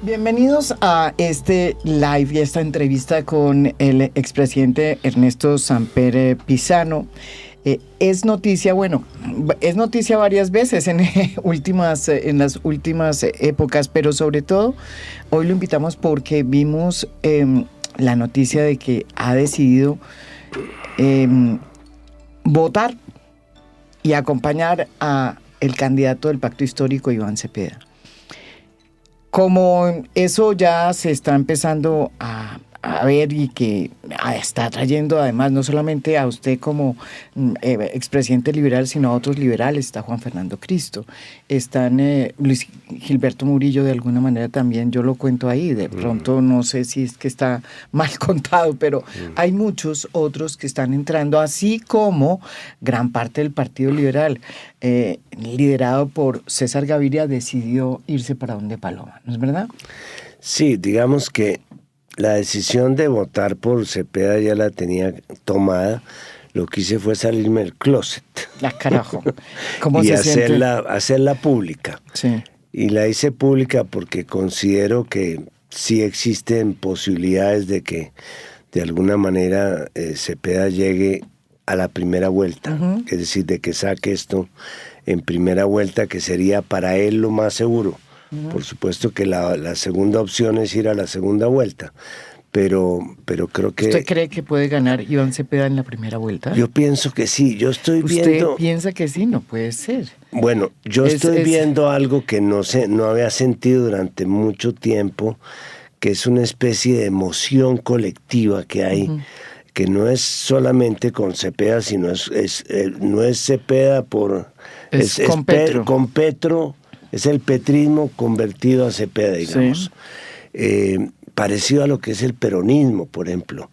Bienvenidos a este live y esta entrevista con el expresidente Ernesto Samper Pizano. Es noticia varias veces en las últimas épocas, pero sobre todo hoy lo invitamos porque vimos la noticia de que ha decidido votar y acompañar a el candidato del Pacto Histórico, Iván Cepeda. Como eso ya se está empezando a ver y que está trayendo además no solamente a usted como expresidente liberal, sino a otros liberales, está Juan Fernando Cristo, están Luis Gilberto Murillo de alguna manera también, yo lo cuento ahí, de pronto no sé si es que está mal contado, pero hay muchos otros que están entrando, así como gran parte del Partido Liberal, liderado por César Gaviria, decidió irse para donde Paloma, ¿no es verdad? Sí, digamos que la decisión de votar por Cepeda ya la tenía tomada. Lo que hice fue salirme del closet. Carajo. ¿Cómo y se siente? hacerla pública. Sí. Y la hice pública porque considero que sí existen posibilidades de que de alguna manera Cepeda llegue a la primera vuelta. Es decir, de que saque esto en primera vuelta, que sería para él lo más seguro. Por supuesto que la segunda opción es ir a la segunda vuelta, pero creo que... ¿Usted cree que puede ganar Iván Cepeda en la primera vuelta? Yo pienso que sí, yo estoy ¿Usted viendo... piensa que sí? No puede ser. Bueno, yo estoy viendo algo que no había sentido durante mucho tiempo, que es una especie de emoción colectiva que hay, que no es solamente con Cepeda, sino no es Cepeda por... Es con Petro. Con Petro. Es el petrismo convertido a Cepeda, digamos. Sí. Parecido a lo que es el peronismo, por ejemplo.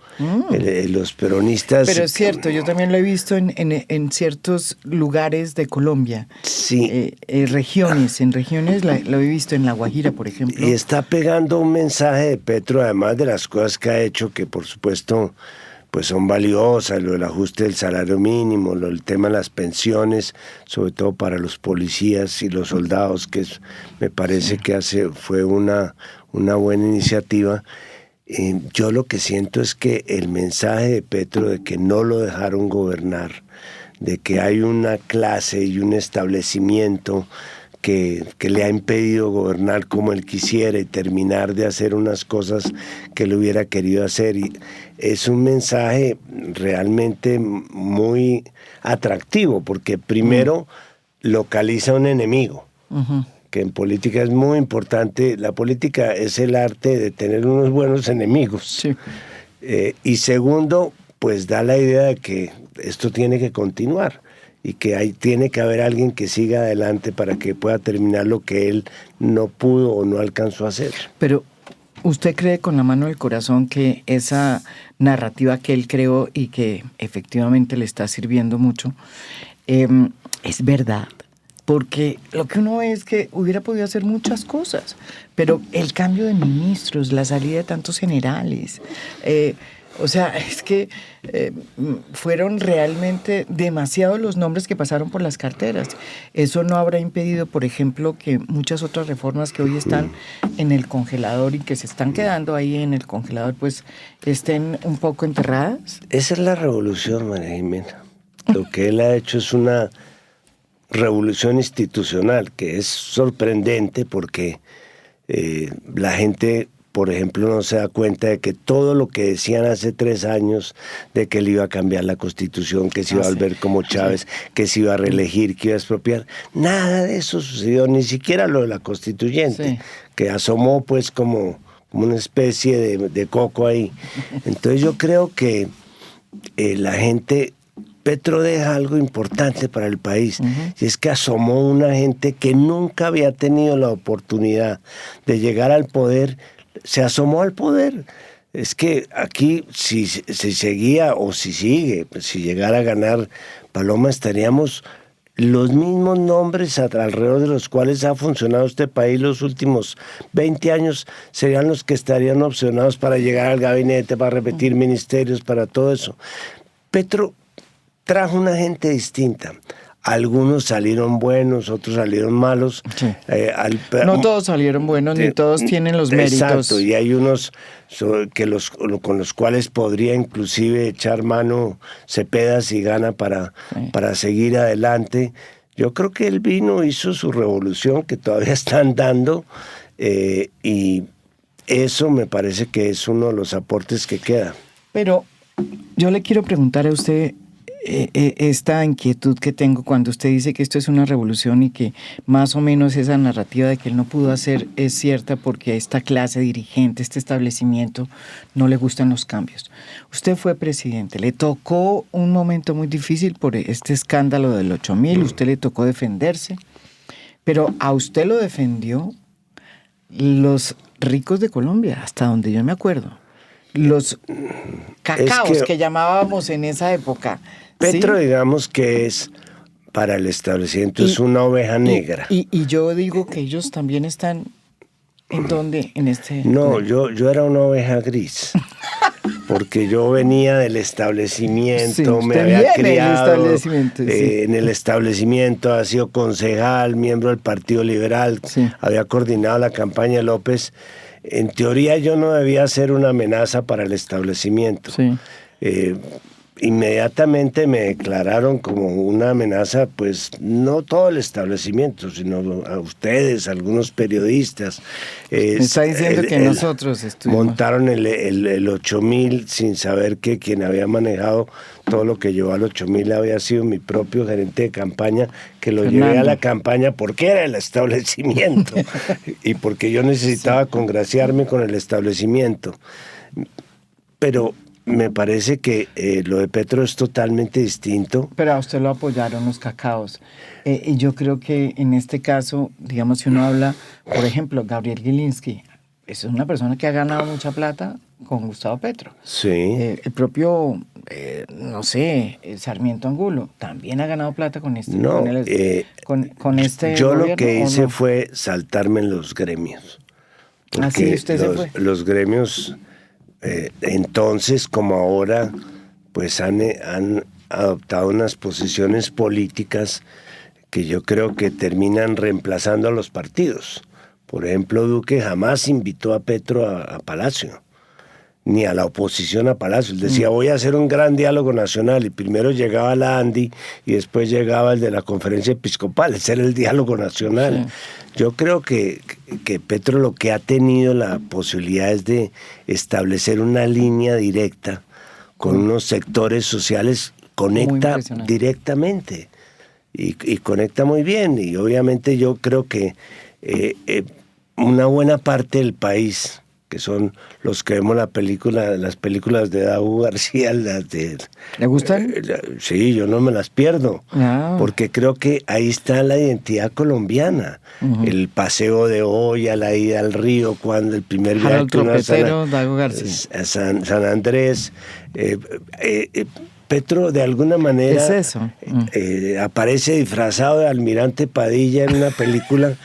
Los peronistas... Pero es cierto, yo también lo he visto en ciertos lugares de Colombia. Sí. En regiones lo he visto en La Guajira, por ejemplo. Y está pegando un mensaje de Petro, además de las cosas que ha hecho, que por supuesto pues son valiosas, lo del ajuste del salario mínimo, el tema de las pensiones, sobre todo para los policías y los soldados, que me parece que fue una buena iniciativa. Yo lo que siento es que el mensaje de Petro de que no lo dejaron gobernar, de que hay una clase y un establecimiento que le ha impedido gobernar como él quisiera y terminar de hacer unas cosas que él hubiera querido hacer. Y es un mensaje realmente muy atractivo, porque primero localiza un enemigo, que en política es muy importante. La política es el arte de tener unos buenos enemigos. Sí. Y segundo, pues da la idea de que esto tiene que continuar y que tiene que haber alguien que siga adelante para que pueda terminar lo que él no pudo o no alcanzó a hacer. Pero ¿usted cree con la mano del corazón que esa narrativa que él creó y que efectivamente le está sirviendo mucho es verdad? Porque lo que uno ve es que hubiera podido hacer muchas cosas, pero el cambio de ministros, la salida de tantos generales, o sea, es que fueron realmente demasiados los nombres que pasaron por las carteras. Eso no habrá impedido, por ejemplo, que muchas otras reformas que hoy están en el congelador y que se están quedando ahí en el congelador, pues estén un poco enterradas. Esa es la revolución, María Jimena. Lo que él ha hecho es una revolución institucional, que es sorprendente porque la gente, por ejemplo, no se da cuenta de que todo lo que decían hace 3 años de que él iba a cambiar la Constitución, que se iba a volver como Chávez, que se iba a reelegir, que iba a expropiar, nada de eso sucedió, ni siquiera lo de la Constituyente, que asomó pues como una especie de coco ahí. Entonces yo creo que la gente... Petro deja algo importante para el país, y es que asomó una gente que nunca había tenido la oportunidad de llegar al poder, se asomó al poder. Es que aquí, si seguía o si sigue, pues si llegara a ganar Paloma, estaríamos los mismos nombres alrededor de los cuales ha funcionado este país los últimos 20 años, serían los que estarían opcionados para llegar al gabinete, para repetir ministerios, para todo eso. Petro trajo una gente distinta. algunos salieron buenos, otros salieron malos. Sí. No todos salieron buenos, ni todos tienen los méritos. Exacto, y hay unos con los cuales podría inclusive echar mano Cepeda si gana para seguir adelante. Yo creo que él vino, hizo su revolución que todavía están dando, y eso me parece que es uno de los aportes que queda. Pero yo le quiero preguntar a usted esta inquietud que tengo cuando usted dice que esto es una revolución y que más o menos esa narrativa de que él no pudo hacer es cierta porque a esta clase dirigente, este establecimiento, no le gustan los cambios. Usted fue presidente, le tocó un momento muy difícil por este escándalo del 8.000, usted le tocó defenderse, pero a usted lo defendió los ricos de Colombia, hasta donde yo me acuerdo. Los cacaos que llamábamos en esa época. Petro, ¿sí? Digamos que es, para el establecimiento, es una oveja negra. Y yo digo que ellos también están, ¿en dónde? En este... No, yo era una oveja gris. Porque yo venía del establecimiento, sí, me había criado en el establecimiento, ha sido concejal, miembro del Partido Liberal, había coordinado la campaña de López. En teoría yo no debía ser una amenaza para el establecimiento. Sí. Inmediatamente me declararon como una amenaza, pues no todo el establecimiento, sino a ustedes, algunos periodistas. Me está diciendo que nosotros estuvimos... Montaron el 8.000 sin saber que quien había manejado todo lo que llevó al 8.000 había sido mi propio gerente de campaña, que lo llevé a la campaña porque era el establecimiento y porque yo necesitaba congraciarme con el establecimiento. Pero me parece que lo de Petro es totalmente distinto. Pero a usted lo apoyaron los cacaos. Y yo creo que en este caso, digamos, si uno habla, por ejemplo, Gabriel Gilinski, es una persona que ha ganado mucha plata con Gustavo Petro. Sí. El propio, no sé, Sarmiento Angulo, también ha ganado plata con este. No, con este yo gobierno, lo que hice fue saltarme en los gremios. Así usted se fue. Los gremios... entonces, como ahora, pues han adoptado unas posiciones políticas que yo creo que terminan reemplazando a los partidos. Por ejemplo, Duque jamás invitó a Petro a Palacio, ni a la oposición a Palacio. Él decía, voy a hacer un gran diálogo nacional, y primero llegaba la ANDI y después llegaba el de la conferencia episcopal. Ese era el diálogo nacional. Sí. Yo creo que Petro lo que ha tenido la posibilidad es de establecer una línea directa con unos sectores sociales, conecta directamente y conecta muy bien. Y obviamente yo creo que una buena parte del país, que son los que vemos las películas de Daú García, las de... ¿Le gustan? Sí, yo no me las pierdo, porque creo que ahí está la identidad colombiana. El paseo de olla, la ida al río, cuando el primer viaje a San Andrés. Petro, de alguna manera, ¿es eso? aparece disfrazado de Almirante Padilla en una película.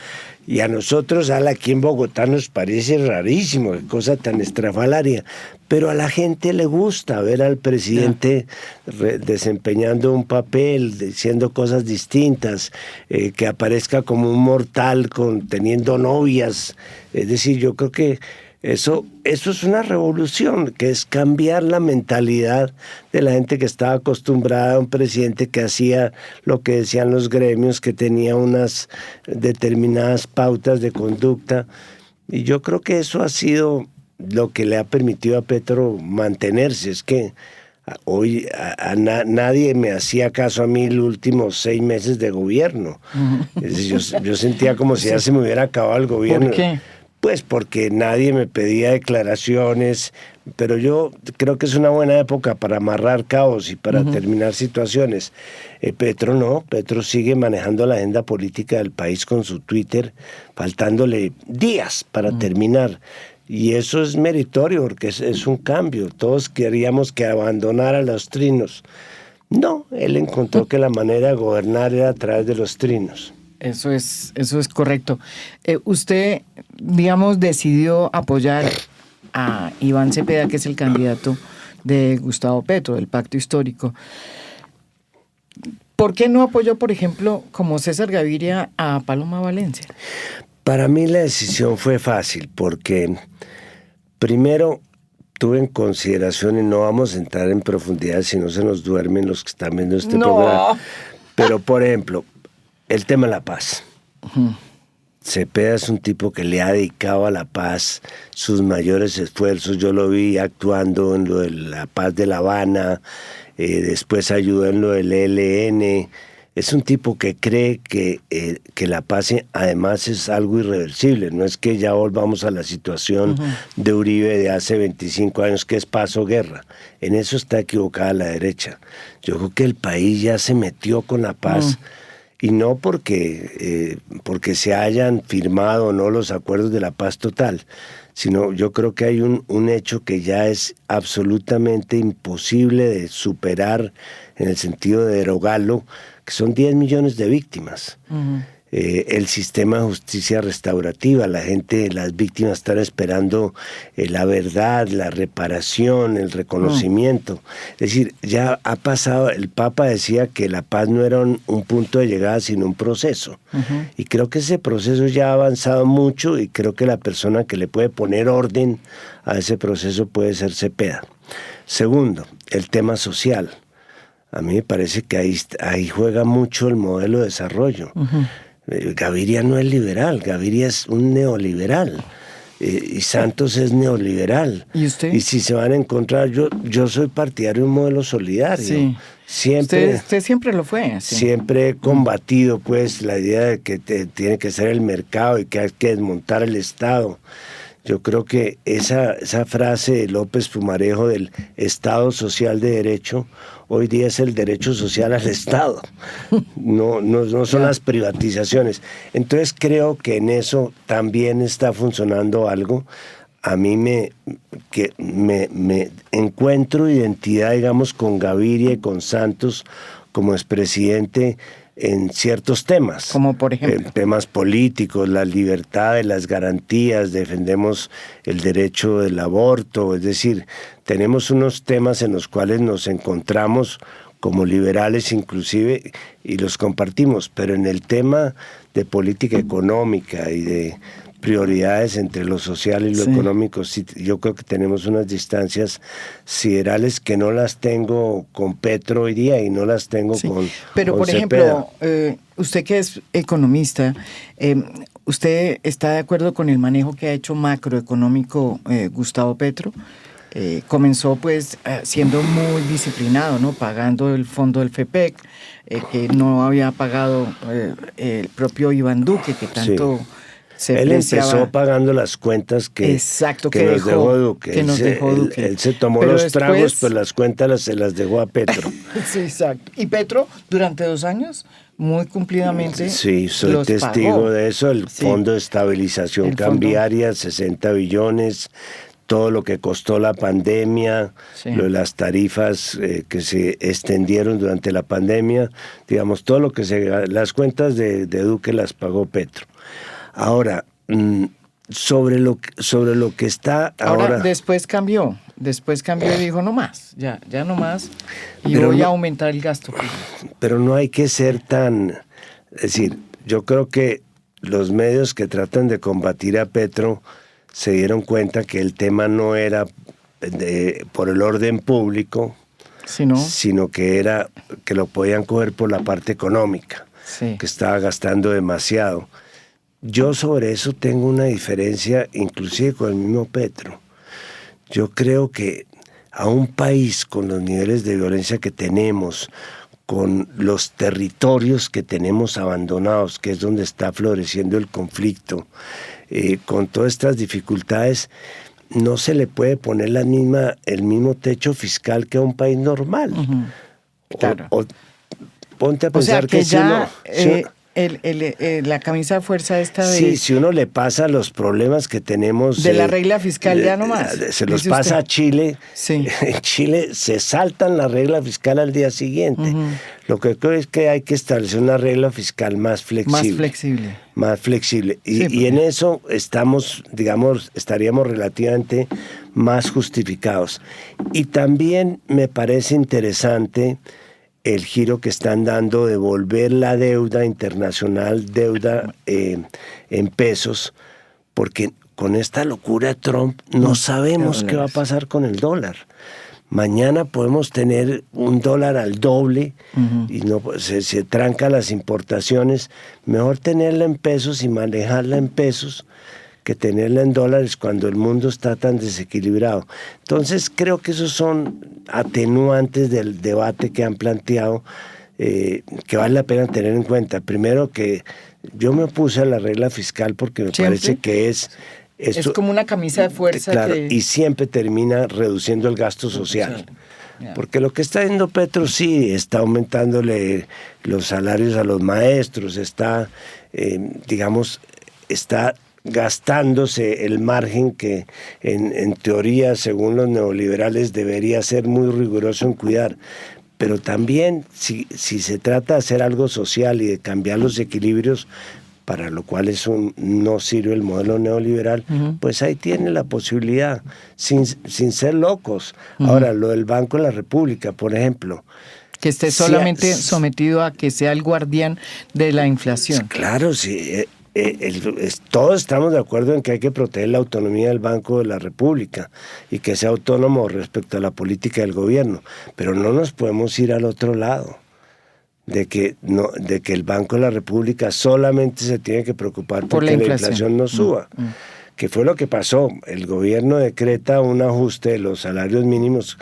Y a nosotros, aquí en Bogotá, nos parece rarísimo, qué cosa tan estrafalaria. Pero a la gente le gusta ver al presidente desempeñando un papel, diciendo cosas distintas, que aparezca como un mortal teniendo novias. Es decir, yo creo que eso es una revolución, que es cambiar la mentalidad de la gente que estaba acostumbrada a un presidente que hacía lo que decían los gremios, que tenía unas determinadas pautas de conducta. Y yo creo que eso ha sido lo que le ha permitido a Petro mantenerse. Es que hoy nadie me hacía caso a mí los últimos 6 meses de gobierno. Es decir, yo sentía como si ya se me hubiera acabado el gobierno. ¿Por qué? Pues porque nadie me pedía declaraciones, pero yo creo que es una buena época para amarrar cabos y para terminar situaciones. Petro no, Petro sigue manejando la agenda política del país con su Twitter, faltándole días para terminar. Y eso es meritorio porque es un cambio. Todos queríamos que abandonara los trinos. No, él encontró que la manera de gobernar era a través de los trinos. Eso es correcto. Usted, digamos, decidió apoyar a Iván Cepeda, que es el candidato de Gustavo Petro, del Pacto Histórico. ¿Por qué no apoyó, por ejemplo, como César Gaviria, a Paloma Valencia? Para mí la decisión fue fácil porque primero tuve en consideración, y no vamos a entrar en profundidad si no se nos duermen los que están viendo este programa, pero por ejemplo, el tema de la paz. Cepeda es un tipo que le ha dedicado a la paz sus mayores esfuerzos. Yo lo vi actuando en lo de la paz de La Habana, después ayudó en lo del ELN. Es un tipo que cree que la paz además es algo irreversible. No es que ya volvamos a la situación de Uribe de hace 25 años, que es paz o guerra. En eso está equivocada la derecha. Yo creo que el país ya se metió con la paz. Y no porque se hayan firmado o no los acuerdos de la paz total, sino yo creo que hay un hecho que ya es absolutamente imposible de superar en el sentido de derogarlo, que son 10 millones de víctimas. El sistema de justicia restaurativa, la gente, las víctimas están esperando la verdad, la reparación, el reconocimiento. Es decir, ya ha pasado, el Papa decía que la paz no era un punto de llegada, sino un proceso. Y creo que ese proceso ya ha avanzado mucho y creo que la persona que le puede poner orden a ese proceso puede ser Cepeda. Segundo, el tema social. A mí me parece que ahí juega mucho el modelo de desarrollo. Gaviria no es liberal, Gaviria es un neoliberal. Y Santos es neoliberal. ¿Y usted? Y si se van a encontrar, yo soy partidario de un modelo solidario. Sí. Siempre, usted siempre lo fue. Sí. Siempre he combatido pues la idea de que tiene que ser el mercado y que hay que desmontar el Estado. Yo creo que esa frase de López Pumarejo del Estado Social de Derecho, hoy día es el derecho social al Estado, no son las privatizaciones. Entonces creo que en eso también está funcionando algo. A mí me encuentro identidad, digamos, con Gaviria y con Santos como expresidente en ciertos temas. Como por ejemplo. Temas políticos, las libertades, las garantías, defendemos el derecho del aborto, es decir, tenemos unos temas en los cuales nos encontramos como liberales inclusive y los compartimos, pero en el tema de política económica y de prioridades entre lo social y lo económico, sí, yo creo que tenemos unas distancias siderales que no las tengo con Petro hoy día y no las tengo con Pero con por Cepeda. ejemplo, usted que es economista, ¿usted está de acuerdo con el manejo que ha hecho macroeconómico Gustavo Petro? Comenzó pues siendo muy disciplinado, ¿no? Pagando el fondo del FEPEC, que no había pagado el propio Iván Duque, que tanto... Él empezó pagando las cuentas que nos dejó Duque. Él se tomó pero los tragos, pero las cuentas se las dejó a Petro. Sí, exacto. Y Petro, durante 2 años, muy cumplidamente sí, soy testigo pagó. De eso. El Fondo de Estabilización Cambiaria, 60 billones, todo lo que costó la pandemia, lo de las tarifas que se extendieron durante la pandemia, digamos, todo lo que las cuentas de Duque las pagó Petro. Ahora, sobre lo que está ahora... Después cambió y dijo no más, ya no más, y voy a aumentar el gasto. Pero no hay que ser tan... Es decir, yo creo que los medios que tratan de combatir a Petro se dieron cuenta que el tema no era por el orden público, sino que lo podían coger por la parte económica, que estaba gastando demasiado. Yo sobre eso tengo una diferencia inclusive con el mismo Petro. Yo creo que a un país con los niveles de violencia que tenemos, con los territorios que tenemos abandonados, que es donde está floreciendo el conflicto, con todas estas dificultades, no se le puede poner el mismo techo fiscal que a un país normal. Claro. Ponte a pensar que ya... la camisa de fuerza esta de... Sí, si uno le pasa los problemas que tenemos... De la regla fiscal ya nomás. Se los pasa a Chile. Sí. En Chile se saltan la regla fiscal al día siguiente. Lo que creo es que hay que establecer una regla fiscal más flexible. Más flexible. Y en eso estaríamos relativamente más justificados. Y también me parece interesante el giro que están dando de volver la deuda internacional, deuda en pesos, porque con esta locura de Trump no sabemos qué va a pasar con el dólar. Mañana podemos tener un dólar al doble y no se trancan las importaciones. Mejor tenerla en pesos y manejarla en pesos que tenerla en dólares cuando el mundo está tan desequilibrado. Entonces creo que esos son atenuantes del debate que han planteado, que vale la pena tener en cuenta. Primero, que yo me opuse a la regla fiscal porque me parece que es como una camisa de fuerza. Claro, y siempre termina reduciendo el gasto social. Porque lo que está haciendo Petro sí está aumentándole los salarios a los maestros, está, está gastándose el margen que en teoría, según los neoliberales, debería ser muy riguroso en cuidar. Pero también, si se trata de hacer algo social y de cambiar los equilibrios, para lo cual no sirve el modelo neoliberal, pues ahí tiene la posibilidad, sin ser locos. Ahora, lo del Banco de la República, por ejemplo. Que esté solamente sometido a que sea el guardián de la inflación. Claro, sí. Todos estamos de acuerdo en que hay que proteger la autonomía del Banco de la República y que sea autónomo respecto a la política del gobierno, pero no nos podemos ir al otro lado. De que el Banco de la República solamente se tiene que preocupar porque la inflación no suba. Que fue lo que pasó. El gobierno decreta un ajuste de los salarios mínimos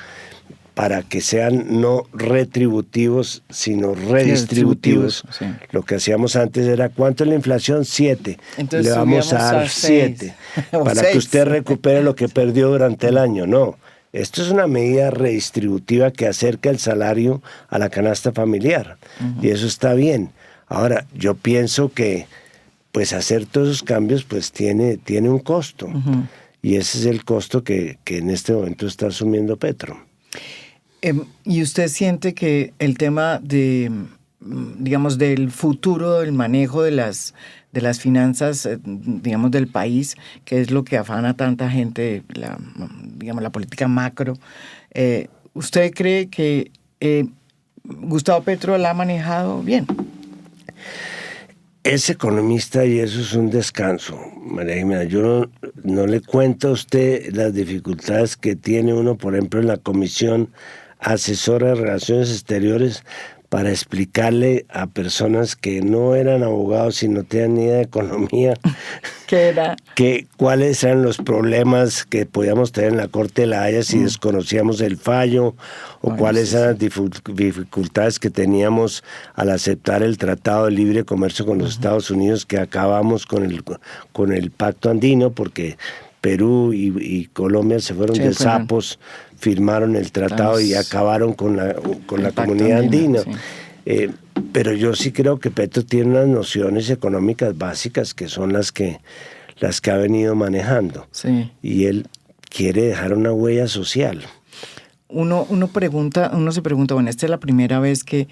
para que sean no retributivos, sino redistributivos. Sí. Lo que hacíamos antes era, ¿cuánto es la inflación? 7. Entonces, le vamos a dar 7 para 6. Que usted recupere lo que perdió durante el año. No. Esto es una medida redistributiva que acerca el salario a la canasta familiar. Y eso está bien. Ahora, yo pienso que pues hacer todos esos cambios pues tiene un costo. Y ese es el costo que en este momento está asumiendo Petro. ¿Y usted siente que el tema de, digamos, del futuro, del manejo de las finanzas, digamos, del país, que es lo que afana a tanta gente, la política macro, ¿usted cree que Gustavo Petro la ha manejado bien? Es economista y eso es un descanso, María Jimena. Yo no le cuento a usted las dificultades que tiene uno, por ejemplo, en la Comisión Asesora de Relaciones Exteriores, para explicarle a personas que no eran abogados y no tenían ni idea de economía cuáles eran los problemas que podíamos tener en la Corte de la Haya si desconocíamos el fallo, o cuáles eran las dificultades que teníamos al aceptar el Tratado de Libre Comercio con los Estados Unidos, que acabamos con el Pacto Andino, porque Perú y Colombia se fueron de sapos, firmaron el tratado y acabaron con la comunidad andina. Sí. Pero yo sí creo que Petro tiene unas nociones económicas básicas que son las que ha venido manejando. Sí. Y él quiere dejar una huella social. Uno se pregunta, bueno, esta es la primera vez que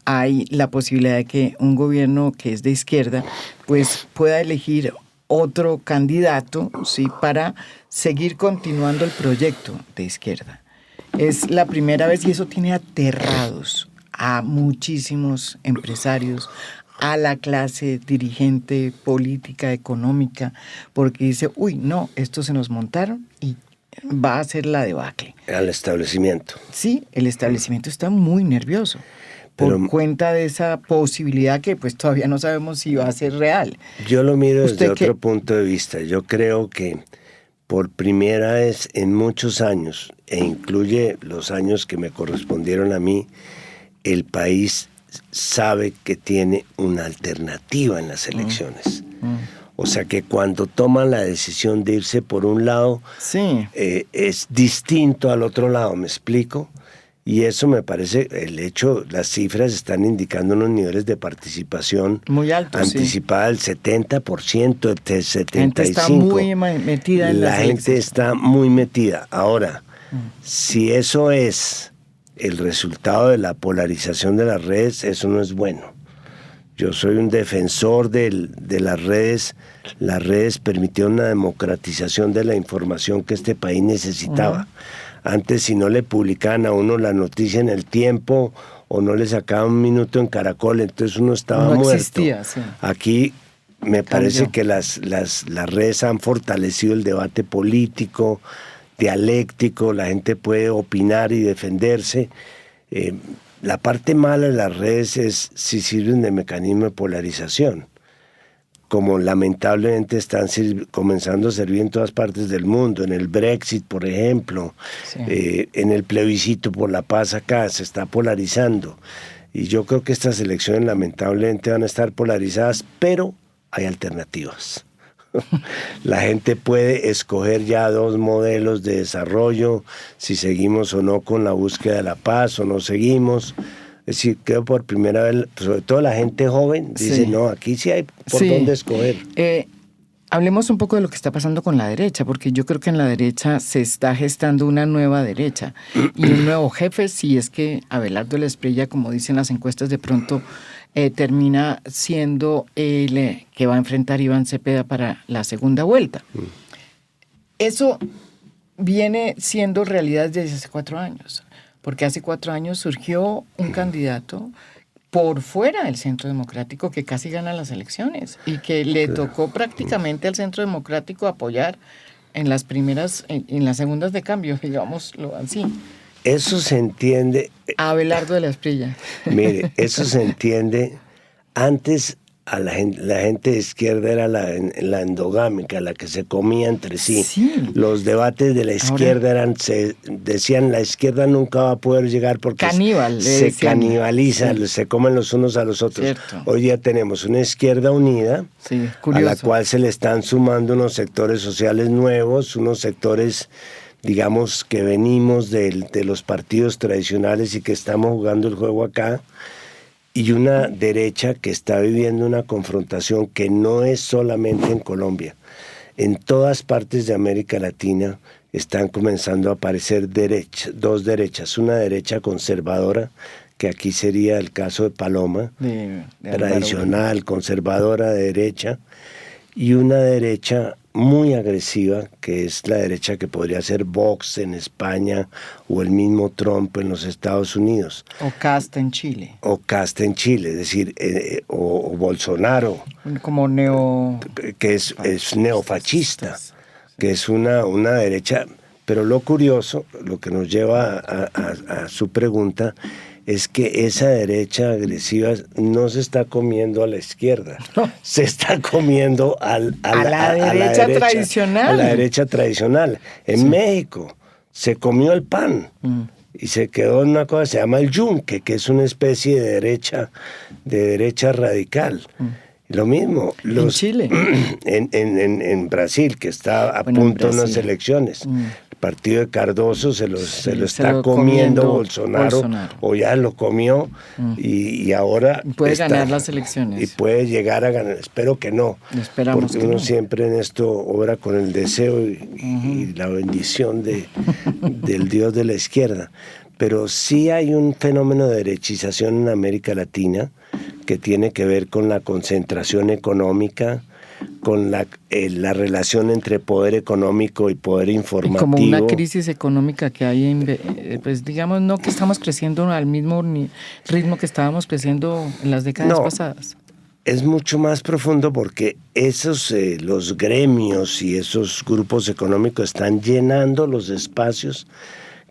hay la posibilidad de que un gobierno que es de izquierda pues pueda elegir otro candidato, ¿sí?, para seguir continuando el proyecto de izquierda. Es la primera vez y eso tiene aterrados a muchísimos empresarios, a la clase dirigente política, económica, porque dice, uy, no, estos se nos montaron y va a ser la debacle. Al establecimiento. Sí, el establecimiento está muy nervioso. Por cuenta de esa posibilidad que pues todavía no sabemos si va a ser real. Yo lo miro desde otro punto de vista. Yo creo que por primera vez en muchos años, e incluye los años que me correspondieron a mí, el país sabe que tiene una alternativa en las elecciones. O sea que cuando toman la decisión de irse por un lado, sí, es distinto al otro lado, ¿me explico? Y eso me parece, las cifras están indicando unos niveles de participación muy altos, anticipada del 70%, del 75%. La gente está muy metida en la gente está muy metida. Ahora, si eso es el resultado de la polarización de las redes, eso no es bueno. Yo soy un defensor de las redes. Las redes permitieron una democratización de la información que este país necesitaba. Antes, si no le publicaban a uno la noticia en El Tiempo o no le sacaban un minuto en Caracol, entonces uno estaba no muerto. Existía, sí. Aquí me parece Cambió. que las redes han fortalecido el debate político, dialéctico, la gente puede opinar y defenderse. La parte mala de las redes es si sirven de mecanismo de polarización, como lamentablemente están comenzando a servir en todas partes del mundo, en el Brexit, por ejemplo, Sí. En el plebiscito por la paz acá, se está polarizando. Y yo creo que estas elecciones lamentablemente van a estar polarizadas, pero hay alternativas. La gente puede escoger ya dos modelos de desarrollo, si seguimos o no con la búsqueda de la paz o no seguimos. Es decir, creo por primera vez, sobre todo la gente joven, dice, Sí. no, aquí sí hay por Sí. dónde escoger. Hablemos un poco de lo que está pasando con la derecha, porque yo creo que en la derecha se está gestando una nueva derecha y un nuevo jefe, si es que Abelardo Espriella, como dicen las encuestas, de pronto termina siendo el que va a enfrentar Iván Cepeda para la segunda vuelta. Eso viene siendo realidad desde hace 4 años, porque hace 4 años surgió un candidato por fuera del Centro Democrático que casi gana las elecciones y que le tocó prácticamente al Centro Democrático apoyar en las primeras, en las segundas de cambio, digámoslo así. Eso se entiende. A Abelardo Espriella. Mire, eso se entiende. Antes a la gente de izquierda era la endogámica, la que se comía entre sí. Sí. Los debates de la izquierda decían la izquierda nunca va a poder llegar porque Caníbal, se canibaliza, sí. Se comen los unos a los otros. Cierto. Hoy día tenemos una izquierda unida, Sí, a la cual se le están sumando unos sectores sociales nuevos, unos sectores, digamos, que venimos de los partidos tradicionales y que estamos jugando el juego acá, y una derecha que está viviendo una confrontación que no es solamente en Colombia. En todas partes de América Latina están comenzando a aparecer dos derechas. Una derecha conservadora, que aquí sería el caso de Paloma, de tradicional, conservadora de derecha, y una derecha muy agresiva, que es la derecha que podría ser Vox en España o el mismo Trump en los Estados Unidos. O Casta en Chile. O Casta en Chile, es decir, o Bolsonaro. Como que es neofascista, que es una derecha. Pero lo curioso, lo que nos lleva a su pregunta, es que esa derecha agresiva no se está comiendo a la izquierda, no. Se está comiendo a la derecha tradicional. A la derecha tradicional. En México se comió el PAN y se quedó en una cosa que se llama el yunque, que es una especie de derecha radical. Lo mismo. En Chile. En Brasil, que está a punto de unas elecciones. El partido de Cardoso se lo está comiendo Bolsonaro, o ya lo comió, y ahora puede ganar las elecciones. Y puede llegar a ganar. Espero que no. Esperamos porque que uno no. siempre en esto obra con el deseo y la bendición del Dios de la izquierda. Pero sí hay un fenómeno de derechización en América Latina que tiene que ver con la concentración económica, con la relación entre poder económico y poder informativo. Como una crisis económica que hay, pues digamos, no que estamos creciendo al mismo ritmo que estábamos creciendo en las décadas pasadas. Es mucho más profundo porque los gremios y esos grupos económicos están llenando los espacios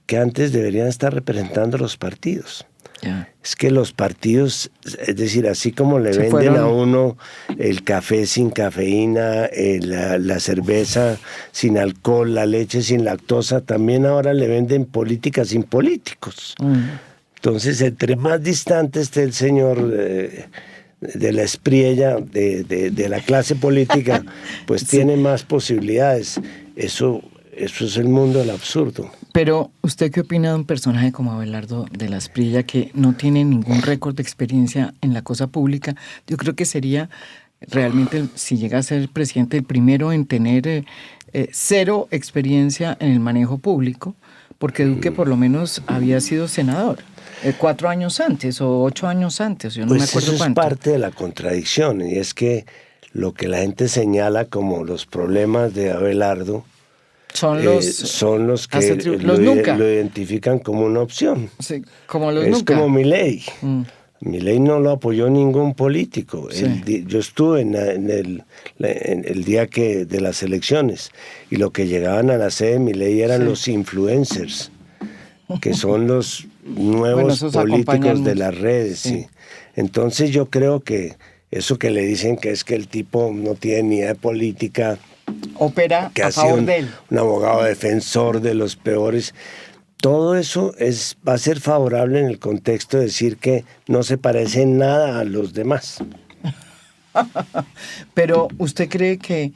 que antes deberían estar representando los partidos. Yeah. Es que los partidos, es decir, así como le venden a uno el café sin cafeína, la cerveza sin alcohol, la leche sin lactosa, también ahora le venden políticas sin políticos. Entonces, entre más distante esté el señor de la Espriella, de la clase política, pues tiene más posibilidades. Eso es el mundo del absurdo. Pero, ¿usted qué opina de un personaje como Abelardo Espriella, que no tiene ningún récord de experiencia en la cosa pública? Yo creo que sería realmente, si llega a ser presidente, el primero en tener cero experiencia en el manejo público, porque Duque por lo menos había sido senador 4 años antes o 8 años antes, yo no me acuerdo eso cuánto. Es parte de la contradicción, y es que lo que la gente señala como los problemas de Abelardo, son los que los nunca. lo identifican como una opción. Sí, como los es nunca. como Milei. Milei no lo apoyó ningún político. Sí. Yo estuve en el día de las elecciones y lo que llegaban a la sede de Milei eran los influencers, que son los nuevos políticos de las redes. Sí. Sí. Entonces yo creo que eso que le dicen que es que el tipo no tiene ni idea de política, opera que a favor de él. Un abogado defensor de los peores. Todo eso va a ser favorable en el contexto de decir que no se parece en nada a los demás. Pero ¿usted cree que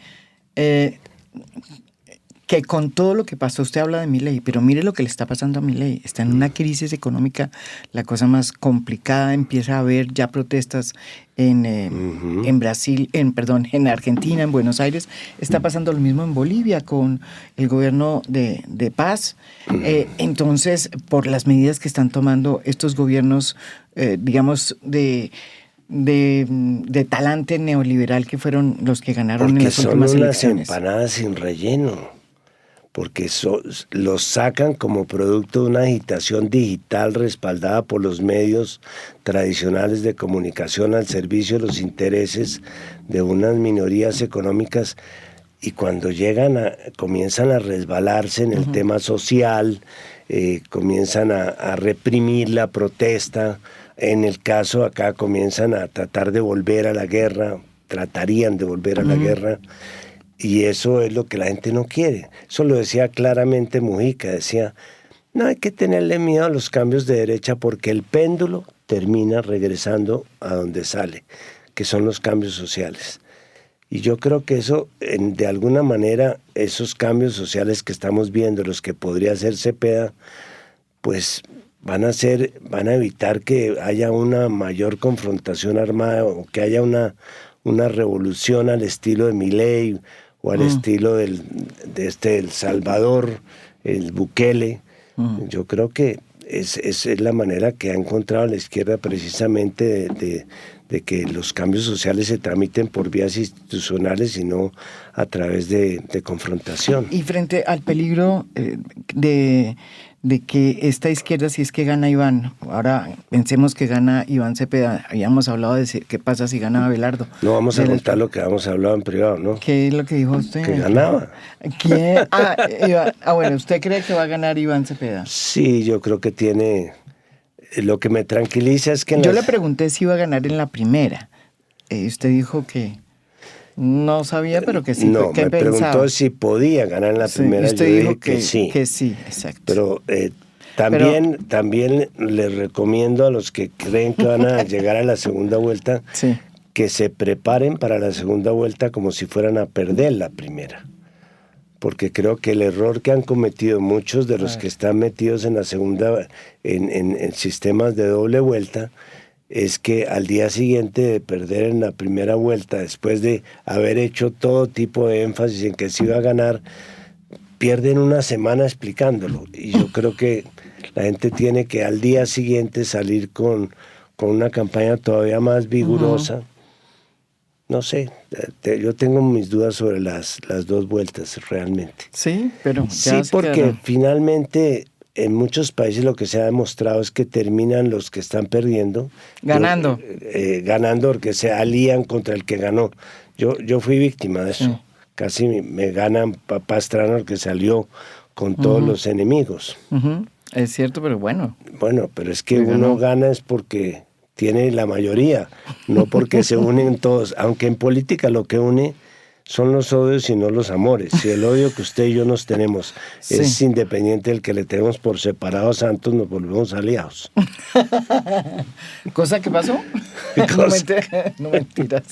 con todo lo que pasó, usted habla de Milei, pero mire lo que le está pasando a Milei? Está en una crisis económica, la cosa más complicada, empieza a haber ya protestas en Brasil, en Argentina, en Buenos Aires. Está pasando lo mismo en Bolivia con el gobierno de paz. Entonces, por las medidas que están tomando estos gobiernos, digamos, de talante neoliberal, que fueron los que ganaron en las últimas elecciones. Son unas empanadas sin relleno, porque los sacan como producto de una agitación digital respaldada por los medios tradicionales de comunicación al servicio de los intereses de unas minorías económicas, y cuando comienzan a resbalarse en el tema social, comienzan a reprimir la protesta. En el caso acá comienzan a tratar de volver a la guerra, tratarían de volver a la guerra, y eso es lo que la gente no quiere. Eso lo decía claramente Mujica, decía, no hay que tenerle miedo a los cambios de derecha porque el péndulo termina regresando a donde sale, que son los cambios sociales. Y yo creo que eso, de alguna manera, esos cambios sociales que estamos viendo, los que podría hacer Cepeda, pues van a evitar que haya una mayor confrontación armada o que haya una revolución al estilo de Milei o al estilo de El Salvador, el Bukele. Yo creo que es la manera que ha encontrado la izquierda precisamente de que los cambios sociales se tramiten por vías institucionales y no a través de confrontación. Y frente al peligro de que esta izquierda, si es que gana Iván, ahora pensemos que gana Iván Cepeda, habíamos hablado de qué pasa si gana Abelardo. No vamos a contar lo que habíamos hablado en privado, ¿no? ¿Qué es lo que dijo usted? Que ganaba. ¿Quién? Bueno, ¿usted cree que va a ganar Iván Cepeda? Sí, yo creo que tiene... Lo que me tranquiliza es que... Yo le pregunté si iba a ganar en la primera. Usted dijo que no sabía, pero que sí. No, ¿Qué me preguntó si podía ganar en la primera. Usted yo dijo dije que sí. Que sí, exacto. Pero también les recomiendo a los que creen que van a llegar a la segunda vuelta que se preparen para la segunda vuelta como si fueran a perder la primera. Porque creo que el error que han cometido muchos de los que están metidos en la segunda, en sistemas de doble vuelta, es que al día siguiente de perder en la primera vuelta, después de haber hecho todo tipo de énfasis en que se iba a ganar, pierden una semana explicándolo. Y yo creo que la gente tiene que al día siguiente salir con una campaña todavía más vigorosa. No sé, yo tengo mis dudas sobre las dos vueltas realmente. Sí, pero... Sí, porque finalmente en muchos países lo que se ha demostrado es que terminan los que están perdiendo. Ganando. Ganando porque se alían contra el que ganó. Yo fui víctima de eso. Sí. Casi me ganan Pastrana, el que salió con todos los enemigos. Es cierto, pero bueno. Bueno, pero es que uno gana es porque... tiene la mayoría, no porque se unen todos, aunque en política lo que une son los odios y no los amores. Si el odio que usted y yo nos tenemos es independiente del que le tenemos por separado a Santos, nos volvemos aliados. ¿Cosa que pasó? No mentiras.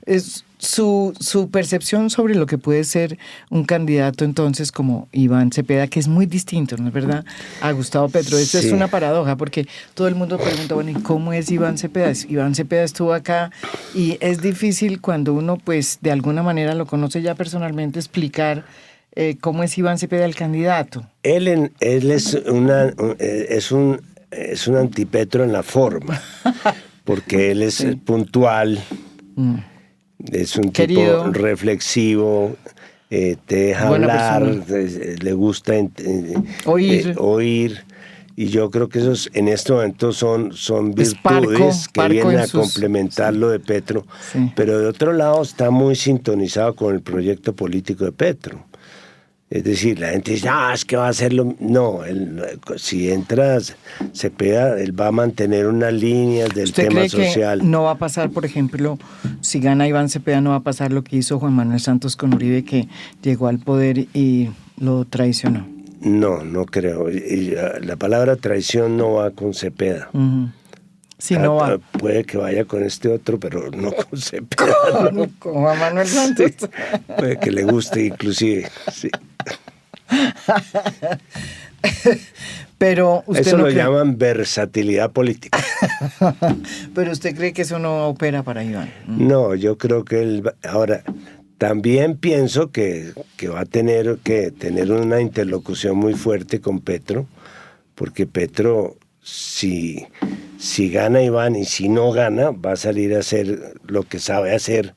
Es su percepción sobre lo que puede ser un candidato entonces como Iván Cepeda, que es muy distinto, ¿no es verdad?, a Gustavo Petro. Esto es una paradoja porque todo el mundo pregunta, bueno, ¿y cómo es Iván Cepeda? Iván Cepeda estuvo acá y es difícil cuando uno pues de alguna manera lo conoce ya personalmente explicar cómo es Iván Cepeda el candidato. Él es un antipetro en la forma, porque él es puntual. Es un querido, tipo reflexivo, te deja Buena hablar, le gusta oír. Y yo creo que esos en este momento son virtudes que vienen a complementar lo de Petro. Sí. Pero de otro lado está muy sintonizado con el proyecto político de Petro. Es decir, la gente dice, es que va a hacerlo. No, si entras, Cepeda, él va a mantener unas líneas del tema social. Que no va a pasar, por ejemplo, si gana Iván Cepeda, no va a pasar lo que hizo Juan Manuel Santos con Uribe, que llegó al poder y lo traicionó? No creo. La palabra traición no va con Cepeda. Sí, no va. Puede que vaya con este otro, pero no con Cepeda. No. Con Juan Manuel Santos. Sí, puede que le guste inclusive, sí. Pero usted eso lo llaman versatilidad política. Pero usted cree que eso no opera para Iván. No, yo creo que él... Ahora, también pienso que va a tener que tener una interlocución muy fuerte con Petro, porque Petro, si gana Iván y si no gana, va a salir a hacer lo que sabe hacer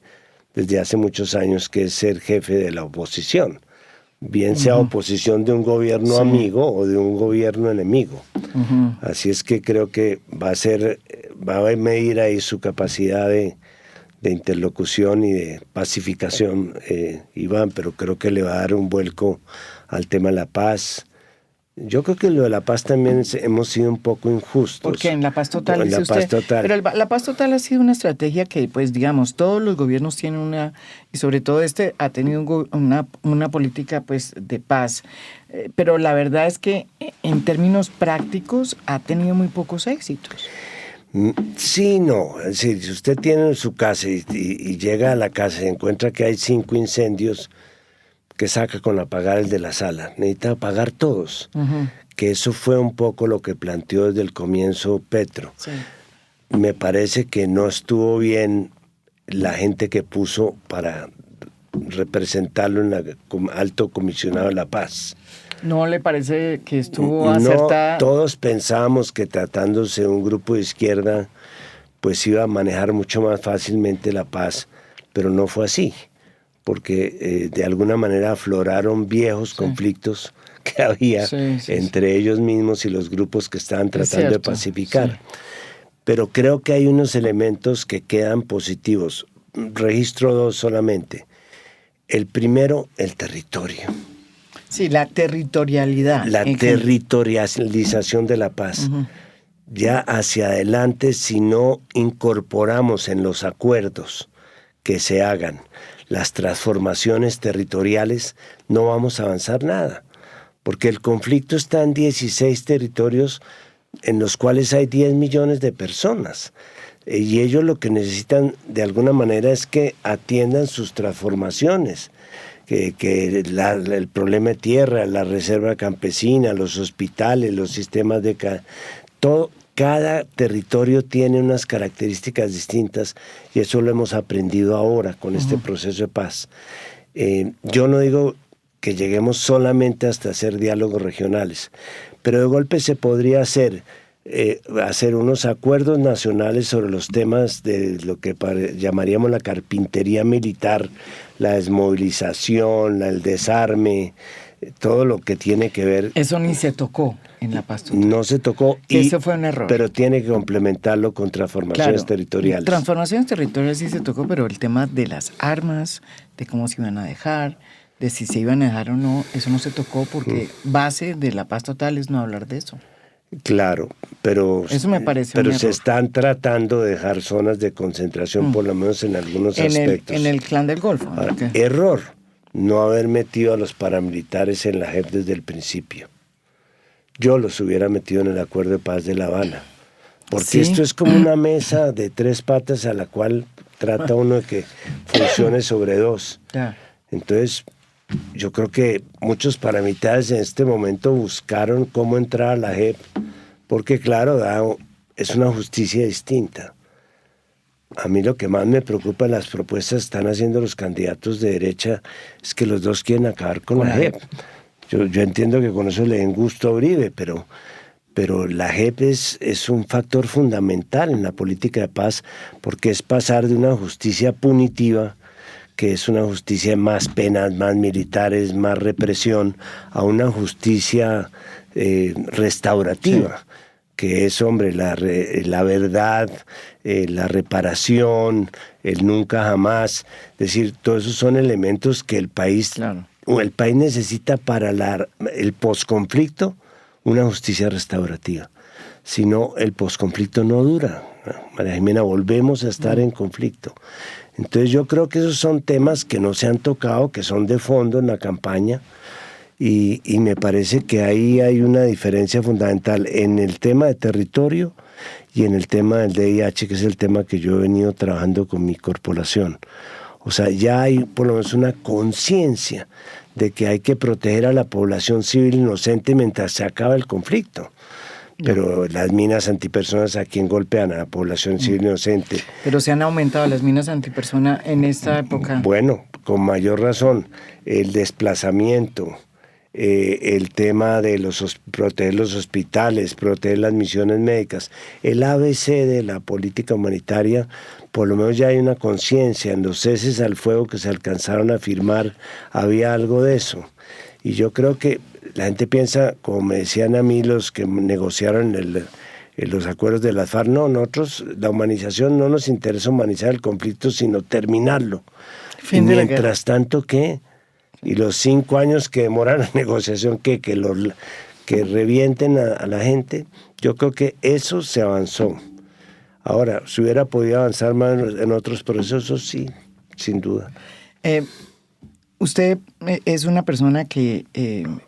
desde hace muchos años, que es ser jefe de la oposición. Bien sea oposición de un gobierno amigo o de un gobierno enemigo. Así es que creo que va a medir ahí su capacidad de interlocución y de pacificación, Iván, pero creo que le va a dar un vuelco al tema de la paz. Yo creo que lo de la paz también hemos sido un poco injustos. Porque en la paz total, en dice la usted. Paz total. Pero la paz total ha sido una estrategia que, pues, digamos, todos los gobiernos tienen una, y sobre todo ha tenido una política, pues, de paz. Pero la verdad es que en términos prácticos ha tenido muy pocos éxitos. Sí, no. Es decir, si usted tiene su casa y llega a la casa y encuentra que hay 5 incendios, que saca con apagar el de la sala. Necesita apagar todos. Que eso fue un poco lo que planteó desde el comienzo Petro. Sí. Me parece que no estuvo bien la gente que puso para representarlo en la alto comisionado de la paz. ¿No le parece que estuvo acertada? No, todos pensábamos que tratándose de un grupo de izquierda, pues iba a manejar mucho más fácilmente la paz, pero no fue así. Porque de alguna manera afloraron viejos conflictos que había entre ellos mismos y los grupos que estaban tratando de pacificar. Sí. Pero creo que hay unos elementos que quedan positivos. Registro 2 solamente. El primero, el territorio. Sí, la territorialidad. La territorialización de la paz. Ya hacia adelante, si no incorporamos en los acuerdos que se hagan las transformaciones territoriales, no vamos a avanzar nada, porque el conflicto está en 16 territorios en los cuales hay 10 millones de personas, y ellos lo que necesitan de alguna manera es que atiendan sus transformaciones, que el problema de tierra, la reserva campesina, los hospitales, los sistemas de... todo. Cada territorio tiene unas características distintas y eso lo hemos aprendido ahora con este proceso de paz. Yo no digo que lleguemos solamente hasta hacer diálogos regionales, pero de golpe se podría hacer unos acuerdos nacionales sobre los temas de lo que llamaríamos la carpintería militar, la desmovilización, el desarme, todo lo que tiene que ver... Eso ni se tocó en la paz total. No se tocó. Eso fue un error. Pero tiene que complementarlo con transformaciones territoriales. Transformaciones territoriales sí se tocó, pero el tema de las armas, de cómo se iban a dejar, de si se iban a dejar o no, eso no se tocó porque base de la paz total es no hablar de eso. Claro, pero, eso me parece pero un se error. Están tratando de dejar zonas de concentración, por lo menos en algunos aspectos. En el Clan del Golfo. Ahora, error no haber metido a los paramilitares en la JEP desde el principio. Yo los hubiera metido en el Acuerdo de Paz de La Habana. Porque esto es como una mesa de 3 patas a la cual trata uno de que funcione sobre 2. Entonces, yo creo que muchos paramilitares en este momento buscaron cómo entrar a la JEP, porque claro, es una justicia distinta. A mí lo que más me preocupa en las propuestas que están haciendo los candidatos de derecha es que los dos quieren acabar con la JEP. Yo entiendo que con eso le den gusto a Uribe, pero la JEP es un factor fundamental en la política de paz porque es pasar de una justicia punitiva que es una justicia de más penas, más militares, más represión, a una justicia restaurativa. Sí. Que es, hombre, la verdad, la reparación, el nunca jamás. Es decir, todos esos son elementos que el país, claro, el país necesita para el posconflicto, una justicia restaurativa. Si no, el posconflicto no dura. María Jimena, volvemos a estar en conflicto. Entonces yo creo que esos son temas que no se han tocado, que son de fondo en la campaña. Y me parece que ahí hay una diferencia fundamental en el tema de territorio y en el tema del DIH, que es el tema que yo he venido trabajando con mi corporación. O sea, ya hay por lo menos una conciencia de que hay que proteger a la población civil inocente mientras se acaba el conflicto. Pero las minas antipersonas, ¿a quién golpean? A la población civil inocente. Pero se han aumentado las minas antipersona en esta época. Bueno, con mayor razón, el desplazamiento, el tema de proteger los hospitales, proteger las misiones médicas, el ABC de la política humanitaria, por lo menos ya hay una conciencia. En los ceses al fuego que se alcanzaron a firmar había algo de eso. Y yo creo que la gente piensa, como me decían a mí los que negociaron los acuerdos de las FARC, no, nosotros, la humanización, no nos interesa humanizar el conflicto, sino terminarlo. Y mientras tanto, ¿qué? Y los 5 años que demora la negociación, que revienten a la gente, yo creo que eso se avanzó. Ahora, si hubiera podido avanzar más en otros procesos, sí, sin duda. Usted es una persona que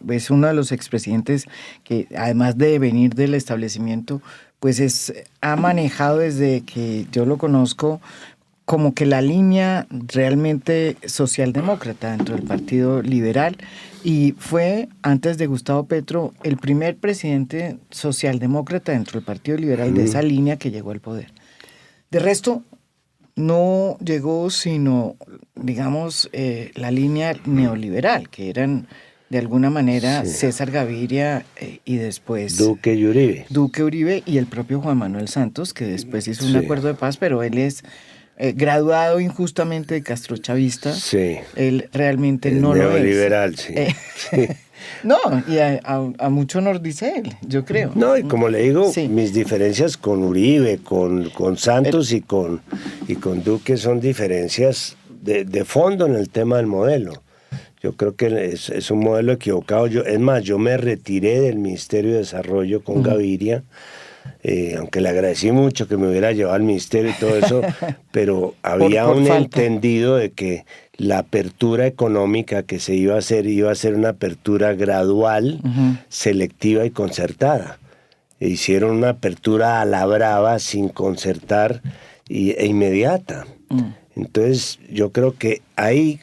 es uno de los expresidentes que, además de venir del establecimiento, pues ha manejado desde que yo lo conozco como que la línea realmente socialdemócrata dentro del Partido Liberal, y fue, antes de Gustavo Petro, el primer presidente socialdemócrata dentro del Partido Liberal de esa línea que llegó al poder. De resto, no llegó sino, digamos, la línea neoliberal, que eran de alguna manera César Gaviria y después Duque y Uribe. Duque, Uribe y el propio Juan Manuel Santos, que después hizo un acuerdo de paz, pero él es graduado injustamente de castrochavista. Sí. Él realmente no lo es. Neoliberal, sí. No, y a mucho nos dice él, yo creo. No, y como le digo, mis diferencias con Uribe, con Santos y con Duque son diferencias de fondo en el tema del modelo. Yo creo que es un modelo equivocado. Es más, yo me retiré del Ministerio de Desarrollo con Gaviria, aunque le agradecí mucho que me hubiera llevado al ministerio y todo eso, pero había un entendido de que la apertura económica que se iba a ser una apertura gradual, selectiva y concertada. Hicieron una apertura a la brava, sin concertar e inmediata. Entonces yo creo que ahí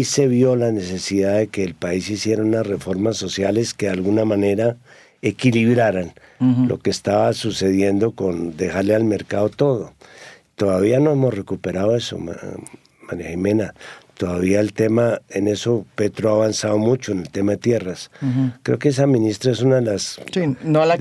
se vio la necesidad de que el país hiciera unas reformas sociales que de alguna manera equilibraran lo que estaba sucediendo con dejarle al mercado todo. Todavía no hemos recuperado eso, María Jimena. Todavía el tema, en eso Petro ha avanzado mucho, en el tema de tierras. Creo que esa ministra es una de las,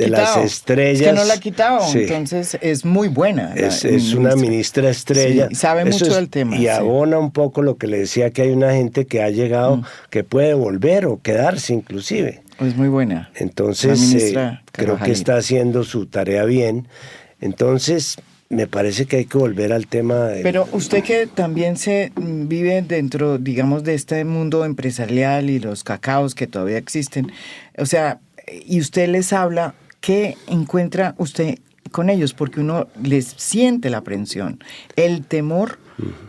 las estrellas. Es que no la ha quitado, entonces es muy buena. Es una ministra estrella. Sí, sabe mucho del tema. Y abona un poco lo que le decía, que hay una gente que ha llegado, que puede volver o quedarse inclusive. Es muy buena. Entonces, creo que está haciendo su tarea bien. Entonces, me parece que hay que volver al tema. Pero usted que también se vive dentro, digamos, de este mundo empresarial y los cacaos que todavía existen, o sea, y usted les habla, ¿qué encuentra usted con ellos? Porque uno les siente la aprensión, el temor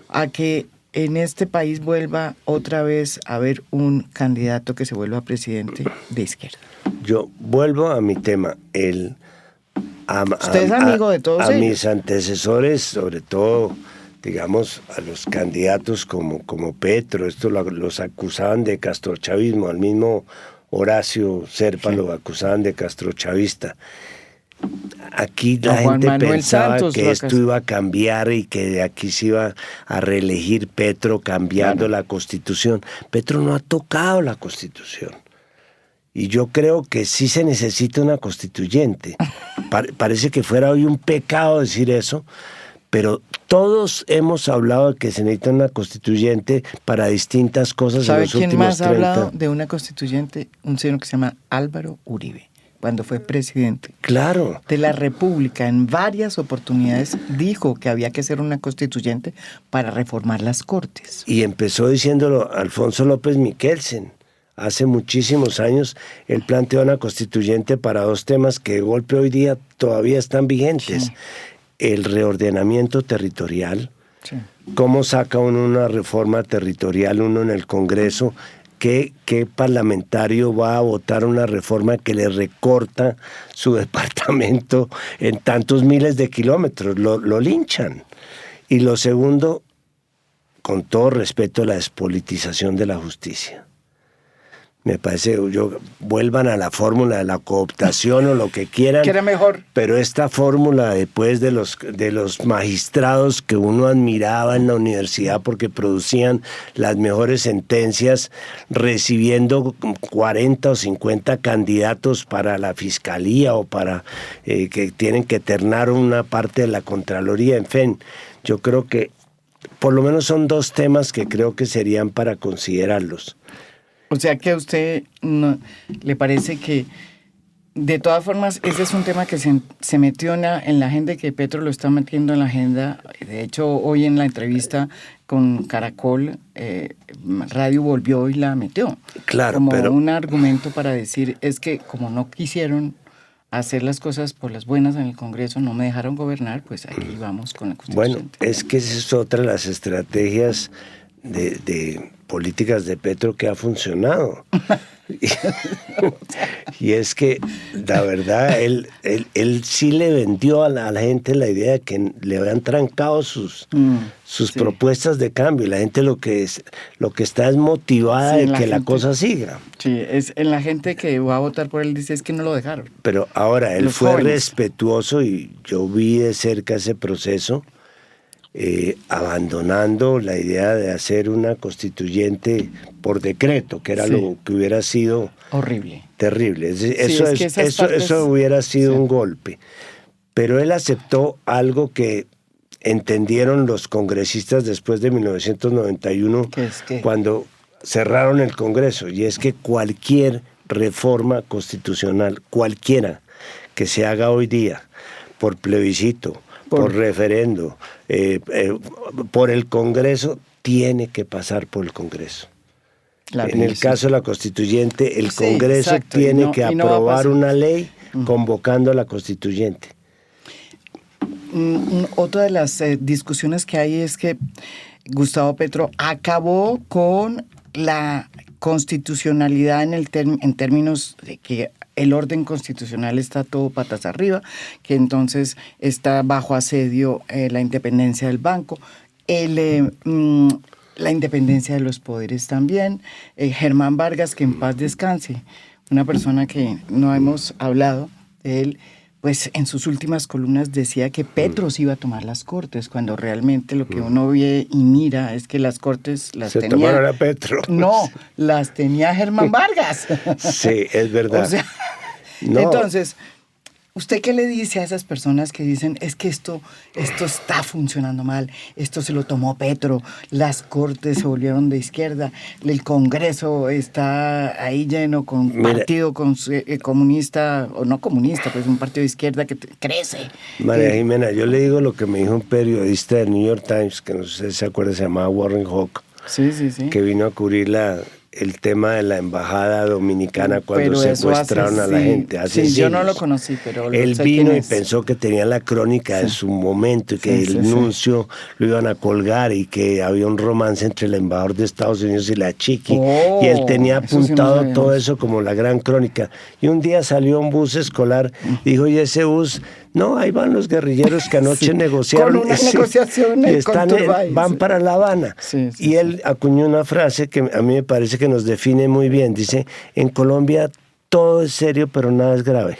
a que en este país vuelva otra vez a haber un candidato que se vuelva presidente de izquierda. Yo vuelvo a mi tema, Usted es amigo de todos ellos. A mis antecesores, sobre todo, digamos, a los candidatos como Petro, los acusaban de castrochavismo, al mismo Horacio Serpa lo acusaban de castrochavista. Aquí la gente pensaba que esto iba a cambiar y que de aquí se iba a reelegir Petro cambiando la Constitución. Petro no ha tocado la Constitución. Y yo creo que sí se necesita una constituyente. Parece que fuera hoy un pecado decir eso, pero todos hemos hablado de que se necesita una constituyente para distintas cosas en ¿Sabe los quién últimos más ha 30. hablado de una constituyente? Un señor que se llama Álvaro Uribe, cuando fue presidente Claro. de la República. En varias oportunidades dijo que había que hacer una constituyente para reformar las Cortes. Y empezó diciéndolo Alfonso López Miquelsen. Hace muchísimos años él planteó una constituyente para dos temas que de golpe hoy día todavía están vigentes. Sí. El reordenamiento territorial. Sí. ¿Cómo saca uno una reforma territorial uno en el Congreso? ¿Qué parlamentario va a votar una reforma que le recorta su departamento en tantos miles de kilómetros? Lo linchan. Y lo segundo, con todo respeto, la despolitización de la justicia. Me parece, vuelvan a la fórmula de la cooptación o lo que quieran. Que era mejor. Pero esta fórmula después de los magistrados que uno admiraba en la universidad porque producían las mejores sentencias, recibiendo 40 o 50 candidatos para la fiscalía o para que tienen que ternar una parte de la Contraloría, en fin, yo creo que por lo menos son dos temas que creo que serían para considerarlos. O sea que a usted no, le parece que, de todas formas, ese es un tema que se metió en la agenda y que Petro lo está metiendo en la agenda. De hecho, hoy en la entrevista con Caracol, Radio volvió y la metió. Claro, como pero un argumento para decir, es que como no quisieron hacer las cosas por las buenas en el Congreso, no me dejaron gobernar, pues aquí vamos con la constituyente. Bueno, es que esa es otra de las estrategias de políticas de Petro que ha funcionado. Y es que, la verdad, él sí le vendió a la gente la idea de que le habían trancado sus sí. propuestas de cambio. La gente lo que está es motivada de que la cosa siga. Sí, es en la gente que va a votar por él dice es que no lo dejaron. Pero ahora, él Los fue jóvenes. respetuoso y yo vi de cerca ese proceso, abandonando la idea de hacer una constituyente por decreto, que era Sí. lo que hubiera sido Horrible. terrible. es que esas partes- Eso hubiera sido sí. un golpe. Pero él aceptó algo que entendieron los congresistas después de 1991, ¿Qué es qué? cuando cerraron el Congreso, y es que cualquier reforma constitucional, cualquiera que se haga hoy día, por plebiscito, por referendo, por el Congreso, tiene que pasar por el Congreso. Claro, En el sí. caso de la constituyente, el Sí, Congreso exacto, tiene y no que va a aprobar pasar. una ley convocando a la constituyente. Otra de las discusiones que hay es que Gustavo Petro acabó con la constitucionalidad en términos de que el orden constitucional está todo patas arriba, que entonces está bajo asedio la independencia del banco, la independencia de los poderes también. Germán Vargas, que en paz descanse, una persona que no hemos hablado de él, pues en sus últimas columnas decía que Petro se iba a tomar las Cortes, cuando realmente lo que uno ve y mira es que las Cortes las Se tenía... tomaron a Petro. No, las tenía Germán Vargas. Sí, es verdad. O sea, No. entonces, ¿usted qué le dice a esas personas que dicen, es que esto está funcionando mal, esto se lo tomó Petro, las Cortes se volvieron de izquierda, el Congreso está ahí lleno con partido comunista, o no comunista, pues un partido de izquierda que crece? María Jimena, yo le digo lo que me dijo un periodista del New York Times, que no sé si se acuerda, se llamaba Warren Hawk, Sí. que vino a cubrir el tema de la embajada dominicana cuando Pero eso secuestraron a la gente. Hace Sí, yo no siglos. lo conocí, pero Él sé vino quién y es. pensó que tenía la crónica de su momento y que Sí, el sí. nuncio lo iban a colgar y que había un romance entre el embajador de Estados Unidos y la Chiqui. Oh, y él tenía eso sí no apuntado sabíamos. todo eso como la gran crónica. Y un día salió un bus escolar y dijo, ¿y ese bus? No, ahí van los guerrilleros que anoche Sí, negociaron. con una Sí, negociación y están con Turbay, van sí. para La Habana. Sí, Y él acuñó una frase que a mí me parece que nos define muy bien. Dice, en Colombia todo es serio, pero nada es grave.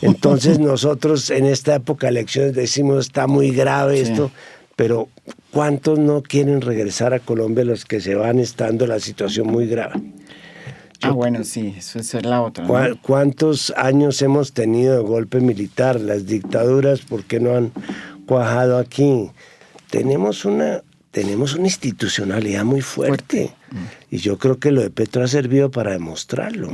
Entonces nosotros en esta época de elecciones decimos, está muy grave esto, pero ¿cuántos no quieren regresar a Colombia los que se van estando en la situación muy grave? Bueno, sí, eso es la otra, ¿no? ¿Cuántos años hemos tenido de golpe militar? Las dictaduras, ¿por qué no han cuajado aquí. Tenemos una institucionalidad muy fuerte. Y yo creo que lo de Petro ha servido para demostrarlo.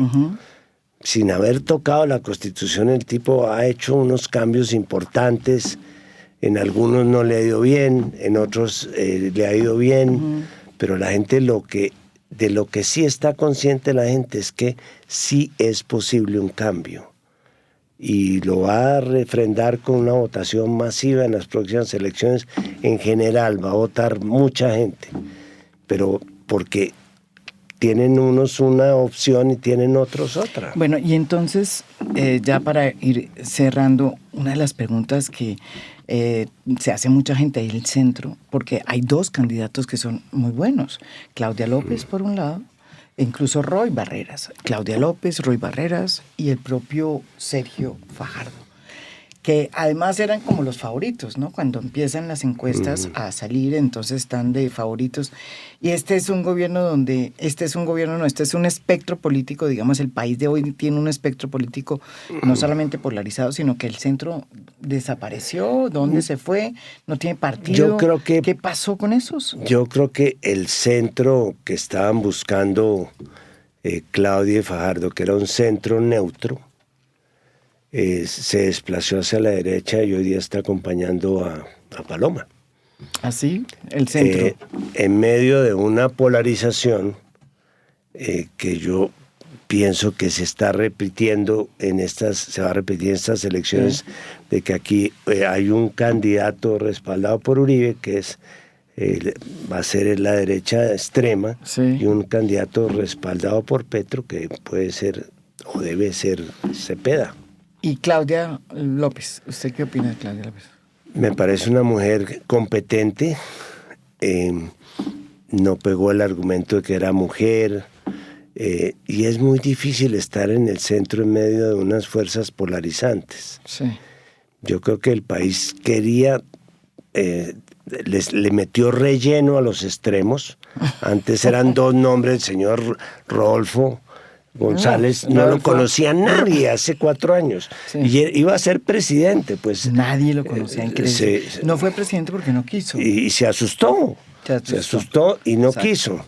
Sin haber tocado la Constitución, el tipo ha hecho unos cambios importantes. En algunos no le ha ido bien, en otros le ha ido bien, pero la gente de lo que sí está consciente la gente es que sí es posible un cambio. Y lo va a refrendar con una votación masiva en las próximas elecciones. En general va a votar mucha gente, pero porque tienen unos una opción y tienen otros otra. Bueno, y entonces, ya para ir cerrando, una de las preguntas que se hace mucha gente ahí en el centro, porque hay dos candidatos que son muy buenos, Claudia López por un lado, e incluso Roy Barreras, Claudia López, Roy Barreras y el propio Sergio Fajardo, que además eran como los favoritos, ¿no? Cuando empiezan las encuestas a salir, entonces están de favoritos. Y este es un gobierno este es un espectro político, digamos, el país de hoy tiene un espectro político no solamente polarizado, sino que el centro desapareció, ¿dónde se fue? No tiene partido. Yo creo que, ¿qué pasó con esos? Yo creo que el centro que estaban buscando Claudia y Fajardo, que era un centro neutro, se desplazó hacia la derecha y hoy día está acompañando a Paloma. ¿Así? El centro. En medio de una polarización que yo pienso que se está repitiendo se va a repetir en estas elecciones, de que aquí hay un candidato respaldado por Uribe, que va a ser la derecha extrema, y un candidato respaldado por Petro, que puede ser o debe ser Cepeda. Y Claudia López, ¿usted qué opina de Claudia López? Me parece una mujer competente, no pegó el argumento de que era mujer, y es muy difícil estar en el centro en medio de unas fuerzas polarizantes. Sí. Yo creo que el país quería, le metió relleno a los extremos. Antes eran dos nombres, el señor Rodolfo González, no lo conocía nadie hace 4 años. Sí. Y iba a ser presidente, pues. Nadie lo conocía, increíble. No fue presidente porque no quiso. Y se asustó. Se asustó y no quiso.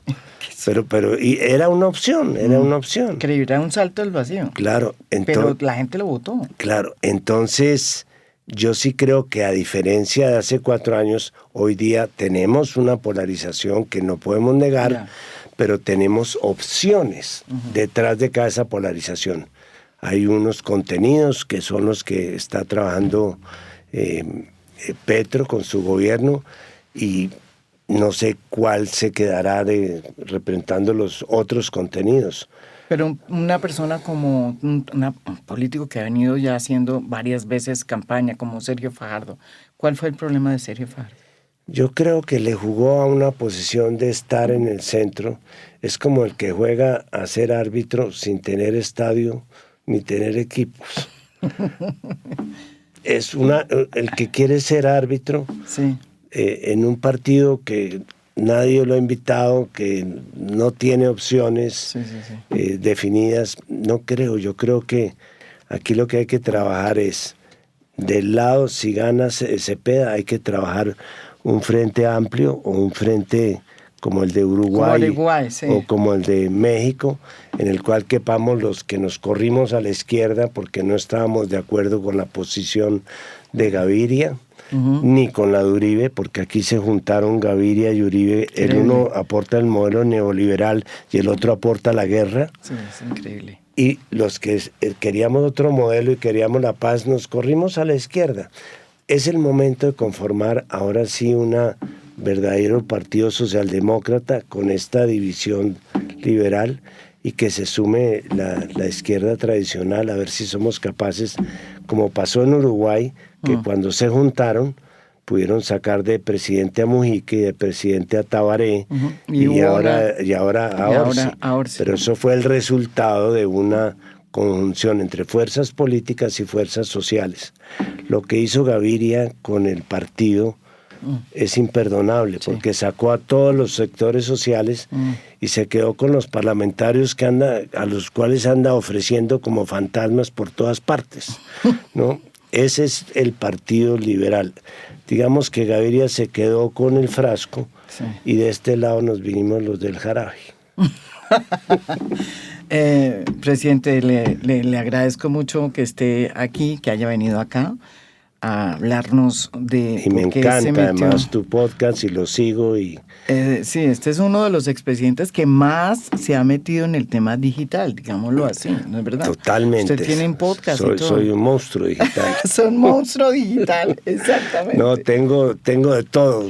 Pero y era una opción, Increíble, era un salto del vacío. Claro. Pero la gente lo votó. Claro, entonces yo sí creo que a diferencia de hace 4 años, hoy día tenemos una polarización que no podemos negar. Ya. Pero tenemos opciones detrás de cada esa polarización. Hay unos contenidos que son los que está trabajando Petro con su gobierno y no sé cuál se quedará representando los otros contenidos. Pero una persona como un político que ha venido ya haciendo varias veces campaña, como Sergio Fajardo, ¿cuál fue el problema de Sergio Fajardo? Yo creo que le jugó a una posición de estar en el centro. Es como el que juega a ser árbitro sin tener estadio ni tener equipos. Es el que quiere ser árbitro en un partido que nadie lo ha invitado, que no tiene opciones definidas. No creo. Yo creo que aquí lo que hay que trabajar es, del lado, si gana Cepeda, hay que trabajar un frente amplio o un frente como el de Uruguay o como el de México, en el cual quepamos los que nos corrimos a la izquierda porque no estábamos de acuerdo con la posición de Gaviria, ni con la de Uribe, porque aquí se juntaron Gaviria y Uribe. El uno aporta el modelo neoliberal y el otro aporta la guerra. Sí, es increíble. Y los que queríamos otro modelo y queríamos la paz, nos corrimos a la izquierda. Es el momento de conformar ahora sí un verdadero partido socialdemócrata con esta división liberal y que se sume la izquierda tradicional, a ver si somos capaces, como pasó en Uruguay, que cuando se juntaron pudieron sacar de presidente a Mujica y de presidente a Tabaré y ahora a Orsi. Pero eso fue el resultado de una conjunción entre fuerzas políticas y fuerzas sociales. Lo que hizo Gaviria con el partido es imperdonable, porque sacó a todos los sectores sociales y se quedó con los parlamentarios a los cuales anda ofreciendo como fantasmas por todas partes, ¿no? Ese es el partido liberal. digamos que Gaviria se quedó con el frasco, Sí. y de este lado nos vinimos los del jarabe. Presidente, le agradezco mucho que esté aquí, que haya venido acá a hablarnos de Y me por qué se encanta metió. además tu podcast y lo sigo. Sí, este es uno de los expresidentes que más se ha metido en el tema digital, digámoslo así, ¿no es verdad? Totalmente. Usted tiene un podcast y todo. Soy un monstruo digital. Son monstruo digital, exactamente. No, tengo de todo.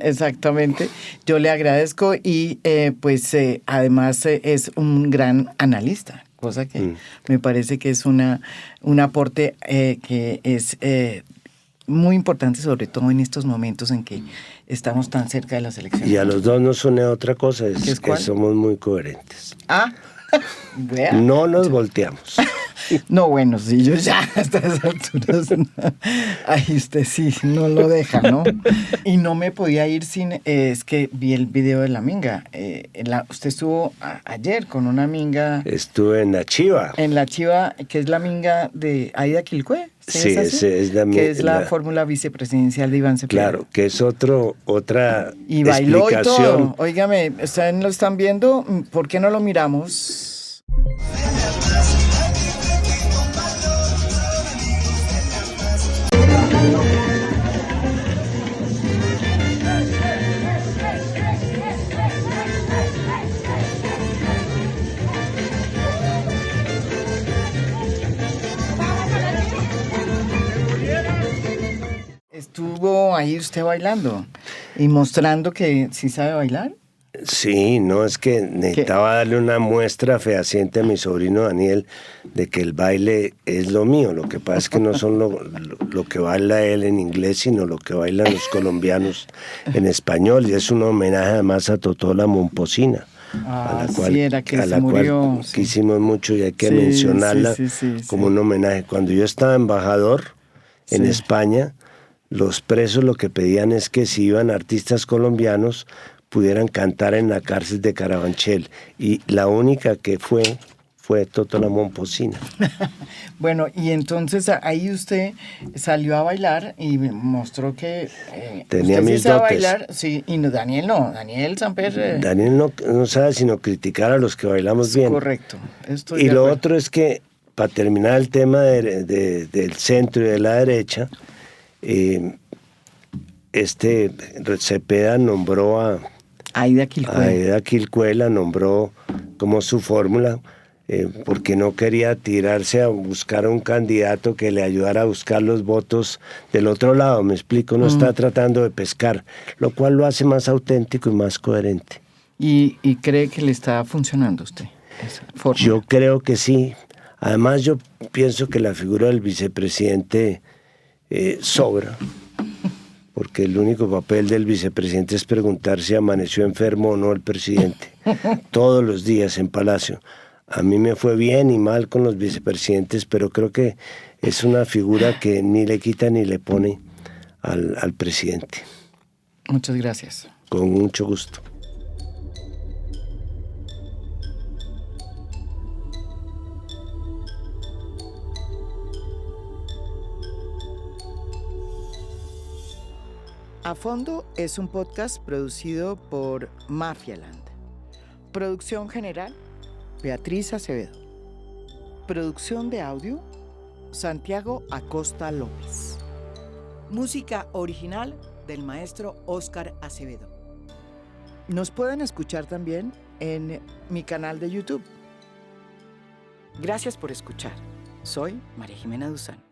Exactamente. Yo le agradezco y además es un gran analista, cosa que me parece que es un aporte que es muy importante, sobre todo en estos momentos en que estamos tan cerca de las elecciones. Y a los dos nos une otra cosa, es ¿Qué es que cuál? somos muy coherentes. Ah, vea. No nos volteamos. No, bueno, sí, yo ya a estas alturas, ahí usted sí, no lo deja, ¿no? Y no me podía ir sin, es que vi el video de la minga. Usted estuvo ayer con una minga. Estuve en la Chiva. En la Chiva, que es la minga de Aida Quilcue. Sí, es la que es la fórmula vicepresidencial de Iván Cepeda. Claro, que es otra y bailó explicación. Y todo. Óigame, ¿ustedes lo están viendo? ¿Por qué no lo miramos? Estuvo ahí usted bailando y mostrando que sí sabe bailar. Sí, no, es que necesitaba darle una muestra fehaciente a mi sobrino Daniel de que el baile es lo mío. Lo que pasa es que no son lo que baila él en inglés, sino lo que bailan los colombianos en español. Y es un homenaje además a Totó la Momposina, a la cual, sí, era que se murió, cual quisimos mucho y hay que mencionarla como un homenaje. Cuando yo estaba embajador en España, los presos lo que pedían es que si iban artistas colombianos pudieran cantar en la cárcel de Carabanchel. Y la única que fue Totó la Momposina. Bueno, y entonces ahí usted salió a bailar y mostró que tenía usted mis sí sabe dotes. bailar. Sí, y Daniel Samper. Daniel no sabe sino criticar a los que bailamos bien. Correcto. Y lo otro es que, para terminar el tema del centro y de la derecha, Cepeda nombró a Aida Quilcue. Aida Quilcue, la nombró como su fórmula, porque no quería tirarse a buscar a un candidato que le ayudara a buscar los votos del otro lado, me explico, no está tratando de pescar, lo cual lo hace más auténtico y más coherente. ¿Y cree que le está funcionando a usted esa fórmula? Yo creo que sí. Además, yo pienso que la figura del vicepresidente sobra, porque el único papel del vicepresidente es preguntar si amaneció enfermo o no el presidente, todos los días en Palacio. A mí me fue bien y mal con los vicepresidentes, pero creo que es una figura que ni le quita ni le pone al presidente. Muchas gracias. Con mucho gusto. A Fondo es un podcast producido por Mafialand. Producción general, Beatriz Acevedo. Producción de audio, Santiago Acosta López. Música original del maestro Óscar Acevedo. Nos pueden escuchar también en mi canal de YouTube. Gracias por escuchar. Soy María Jimena Duzán.